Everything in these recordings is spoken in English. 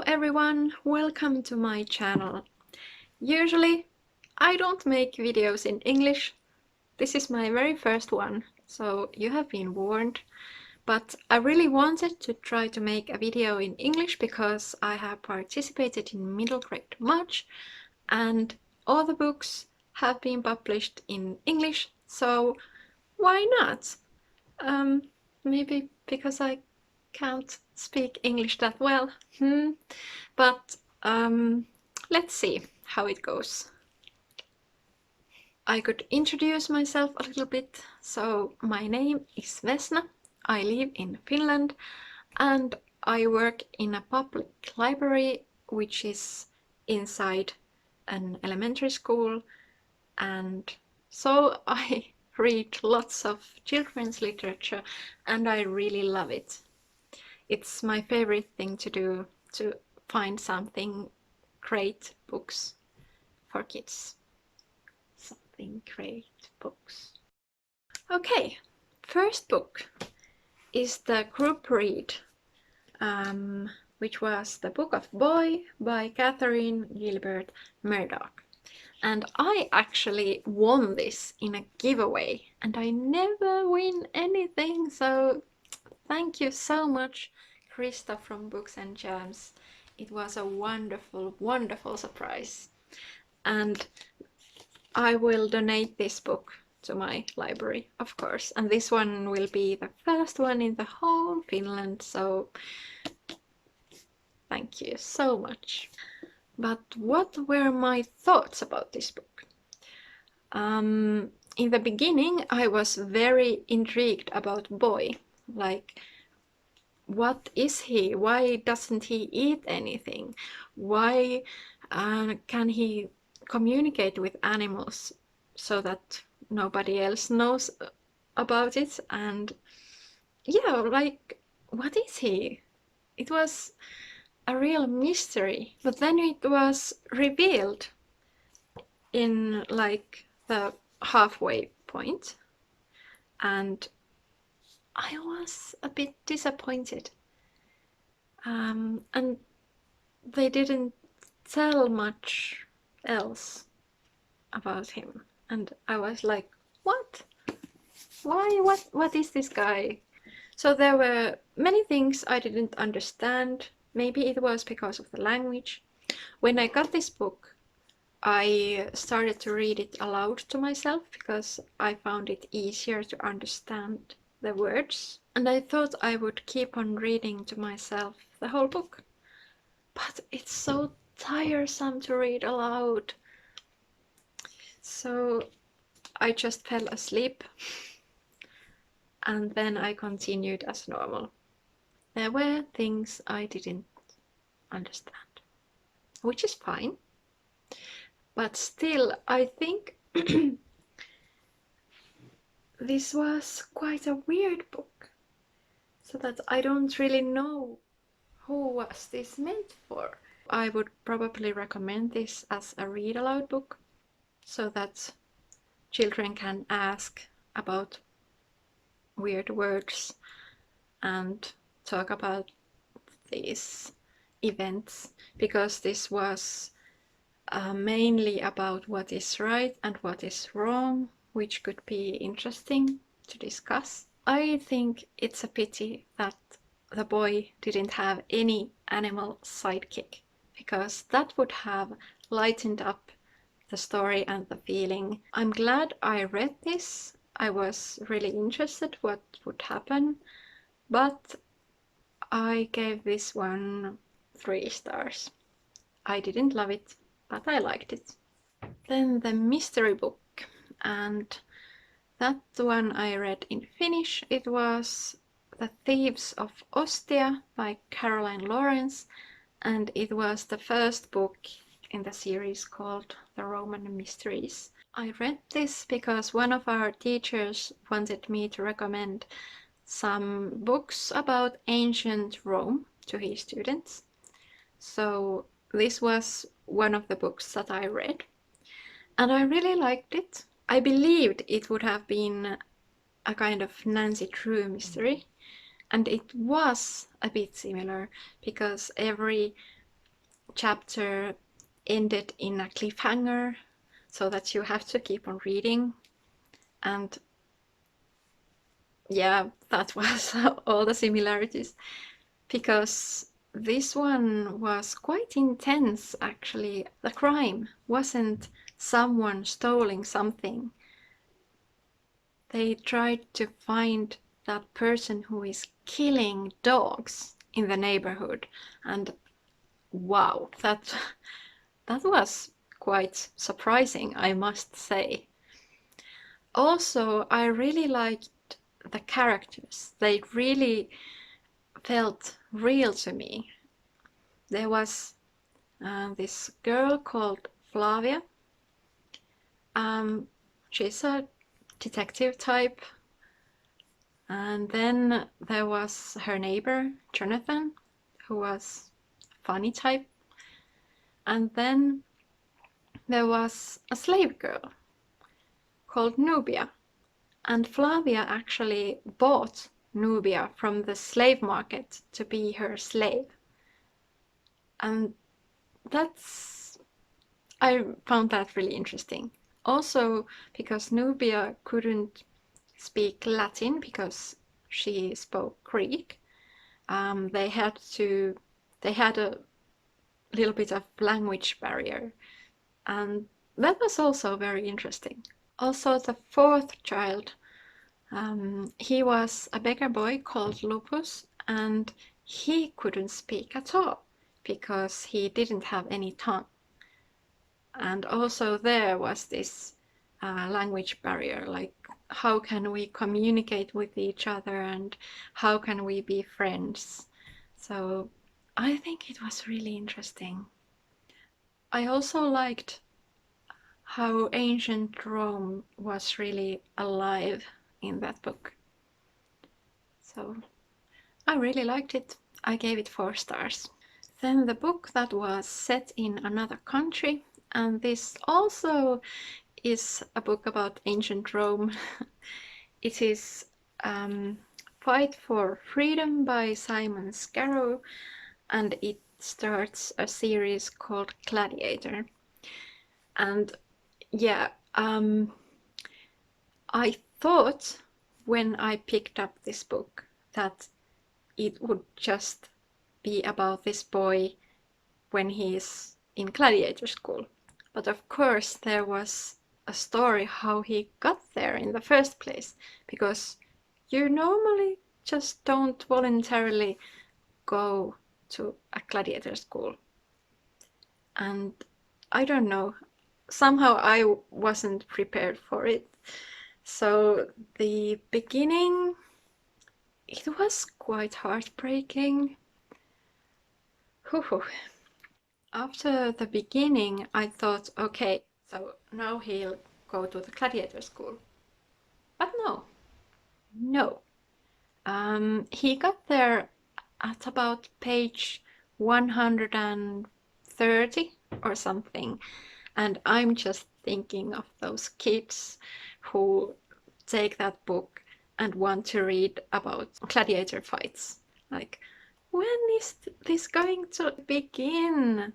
Hello everyone, welcome to my channel. Usually I don't make videos in English. This is my very first one, so you have been warned. But I really wanted to try to make a video in English because I have participated in middle grade March and all the books have been published in English, so why not? Maybe because I can't speak English that well. But let's see how it goes. I could introduce myself a little bit. So my name is Vesna. I live in Finland and I work in a public library which is inside an elementary school, and so I read lots of children's literature and I really love it. It's my favorite thing to do, to find something great books for kids. Something great books. Okay, first book is the group read, which was The Book of Boy by Catherine Gilbert Murdock. And I actually won this in a giveaway, and I never win anything, so thank you so much, Krista from BooksAndJams. It was a wonderful, wonderful surprise. And I will donate this book to my library, of course. And this one will be the first one in the whole Finland, so thank you so much. But what were my thoughts about this book? In the beginning, I was very intrigued about Boy. Like, what is he? Why doesn't he eat anything? Why can he communicate with animals so that nobody else knows about it? And yeah, like, what is he? It was a real mystery, but then it was revealed in like the halfway point, and I was a bit disappointed. And they didn't tell much else about him, and I was like, what? Why? What is this guy? So there were many things I didn't understand. Maybe it was because of the language. When I got this book, I started to read it aloud to myself because I found it easier to understand the words. And I thought I would keep on reading to myself the whole book. But it's so tiresome to read aloud. So I just fell asleep. And then I continued as normal. There were things I didn't understand, which is fine. But still, I think this was quite a weird book, so that I don't really know who was this meant for. I would probably recommend this as a read aloud book, so that children can ask about weird words and talk about these events, because this was mainly about what is right and what is wrong, which could be interesting to discuss. I think it's a pity that the boy didn't have any animal sidekick, because that would have lightened up the story and the feeling. I'm glad I read this. I was really interested what would happen, but I gave this one 3 stars. I didn't love it, but I liked it. Then the mystery book, and that one I read in Finnish. It was The Thieves of Ostia by Caroline Lawrence, and it was the first book in the series called The Roman Mysteries. I read this because one of our teachers wanted me to recommend some books about ancient Rome to his students. So this was one of the books that I read, and I really liked it. I believed it would have been a kind of Nancy Drew mystery, and it was a bit similar because every chapter ended in a cliffhanger, so that you have to keep on reading. And yeah, that was all the similarities, because this one was quite intense actually. The crime wasn't someone stealing something. They tried to find that person who is killing dogs in the neighborhood, and wow, that was quite surprising, I must say. Also, I really liked the characters. They really felt real to me. There was this girl called Flavia. She's a detective type. And then there was her neighbor, Jonathan, who was funny type. And then there was a slave girl called Nubia. And Flavia actually bought Nubia from the slave market to be her slave. And I found that really interesting. Also, because Nubia couldn't speak Latin because she spoke Greek, they had a little bit of language barrier, and that was also very interesting. Also, the fourth child, he was a beggar boy called Lupus, and he couldn't speak at all because he didn't have any tongue. And also there was this language barrier, like how can we communicate with each other and how can we be friends? So I think it was really interesting. I also liked how ancient Rome was really alive in that book. So I really liked it. I gave it 4 stars. Then the book that was set in another country, and this also is a book about ancient Rome. It is Fight for Freedom by Simon Scarrow, and it starts a series called Gladiator. And yeah, I thought when I picked up this book that it would just be about this boy when he's in gladiator school. But of course there was a story how he got there in the first place, because you normally just don't voluntarily go to a gladiator school. And I don't know, somehow I wasn't prepared for it. So the beginning, it was quite heartbreaking. After the beginning, I thought, okay, so now he'll go to the gladiator school. But no. He got there at about page 130 or something, and I'm just thinking of those kids who take that book and want to read about gladiator fights. Like, when is this going to begin?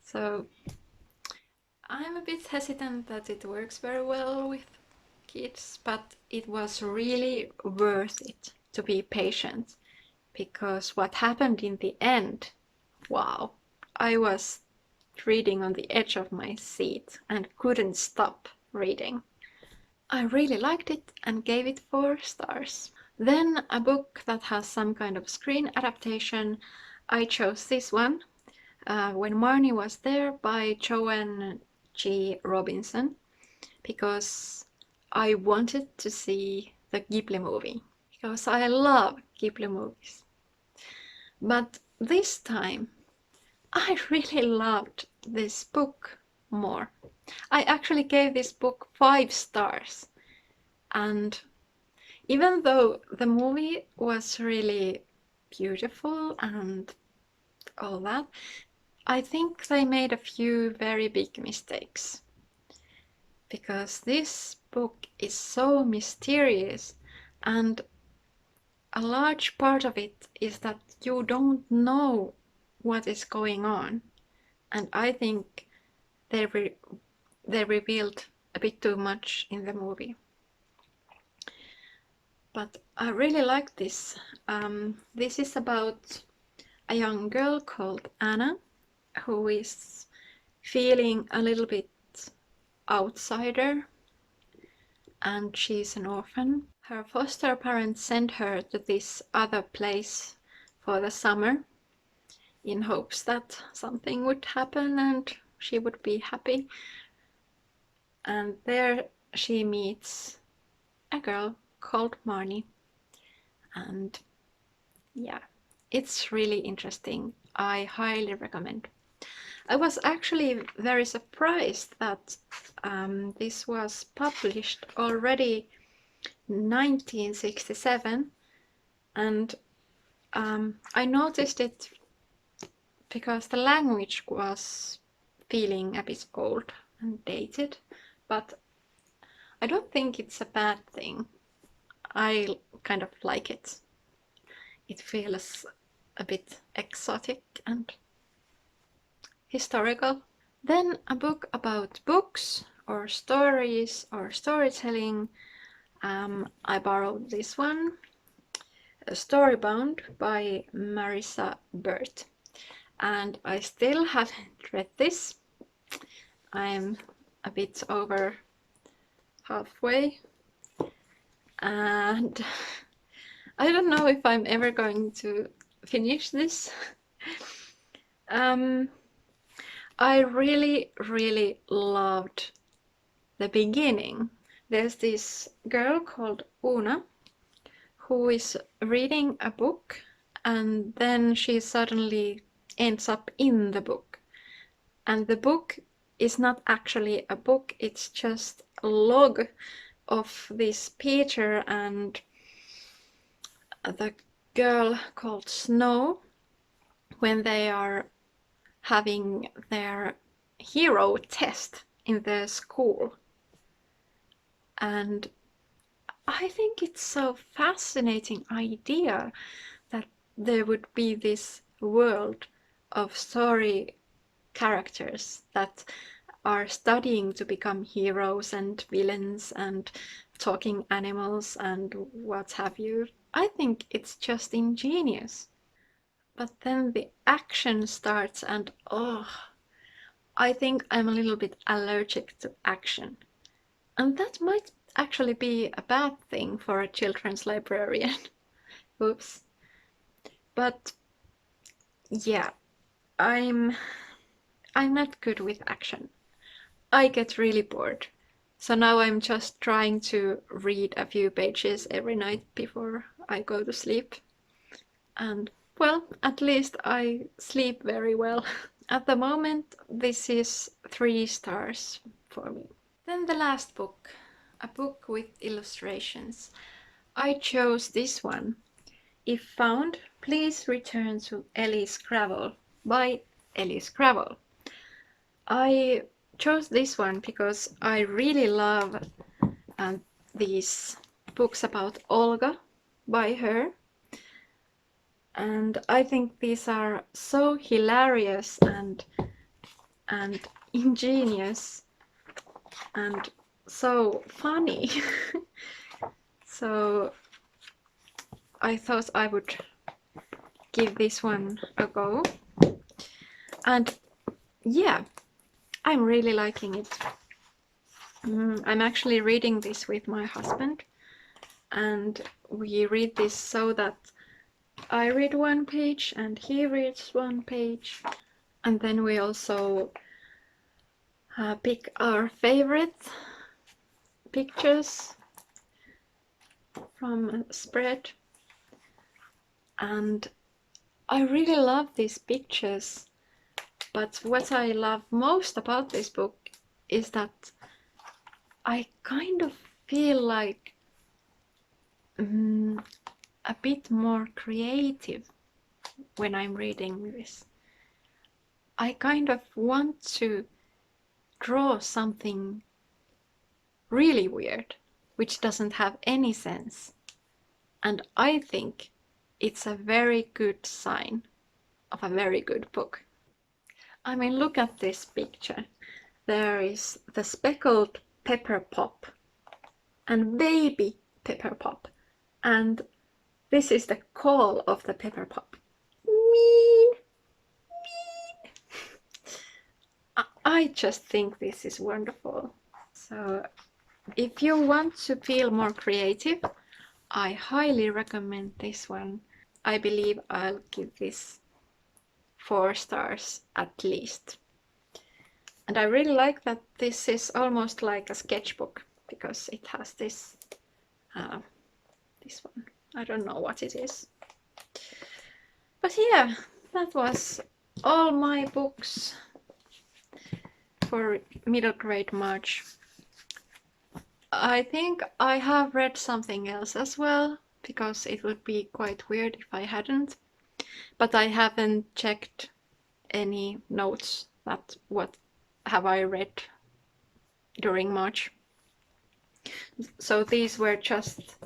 So I'm a bit hesitant that it works very well with kids, but it was really worth it to be patient, because what happened in the end, wow, I was reading on the edge of my seat and couldn't stop reading. I really liked it and gave it 4 stars. Then a book that has some kind of screen adaptation, I chose this one, When Marnie Was There by Joan G. Robinson, because I wanted to see the Ghibli movie, because I love Ghibli movies. But this time I really loved this book more. I actually gave this book 5 stars, and even though the movie was really beautiful and all that, I think they made a few very big mistakes, because this book is so mysterious, and a large part of it is that you don't know what is going on. and I think they revealed a bit too much in the movie. But I really like this. This is about a young girl called Anna, who is feeling a little bit outsider, and she's an orphan. Her foster parents sent her to this other place for the summer in hopes that something would happen and she would be happy. And there she meets a girl called Marnie, and yeah, it's really interesting. I highly recommend. I was actually very surprised that this was published already in 1967, and I noticed it because the language was feeling a bit old and dated, but I don't think it's a bad thing. I kind of like it. It feels a bit exotic and historical. Then a book about books or stories or storytelling. I borrowed this one, Storybound by Marissa, Burt, and I still haven't read this. I'm a bit over halfway, and I don't know if I'm ever going to finish this. I really loved the beginning. There's this girl called Una who is reading a book, and then she suddenly ends up in the book. And the book is not actually a book, it's just a log of this Peter and the girl called Snow when they are having their hero test in the school. And I think it's so fascinating idea that there would be this world of story characters that are studying to become heroes and villains and talking animals and what have you. I think it's just ingenious. But then the action starts, and I think I'm a little bit allergic to action. And that might actually be a bad thing for a children's librarian. Oops. But yeah, I'm not good with action. I get really bored. So now I'm just trying to read a few pages every night before I go to sleep. And well, at least I sleep very well. At the moment, this is 3 stars for me. Then the last book, a book with illustrations. I chose this one. If found, please return to Elise Gravel by Elise Gravel. I chose this one because I really love these books about Olga by her. And I think these are so hilarious and ingenious and so funny. So I thought I would give this one a go. And yeah, I'm really liking it. I'm actually reading this with my husband, and we read this so that I read one page and he reads one page, and then we also pick our favorite pictures from a spread. And I really love these pictures, but what I love most about this book is that I kind of feel like a bit more creative when I'm reading this. I kind of want to draw something really weird, which doesn't have any sense. And I think it's a very good sign of a very good book. I mean, look at this picture. There is the speckled pepper pop and baby pepper pop, and this is the call of the pepper pop. Mean, mean. I just think this is wonderful. So if you want to feel more creative, I highly recommend this one. I believe I'll give this 4 stars at least. And I really like that this is almost like a sketchbook because it has this this one. I don't know what it is. But yeah, that was all my books for middle grade March. I think I have read something else as well, because it would be quite weird if I hadn't. But I haven't checked any notes that what have I read during March. So these were just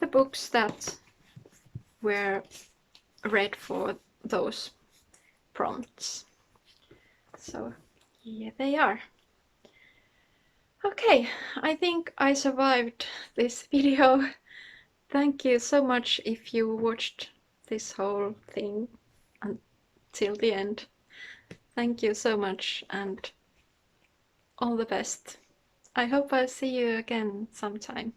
the books that were read for those prompts. So here they are. Okay, I think I survived this video. Thank you so much if you watched this whole thing until the end. Thank you so much and all the best. I hope I'll see you again sometime.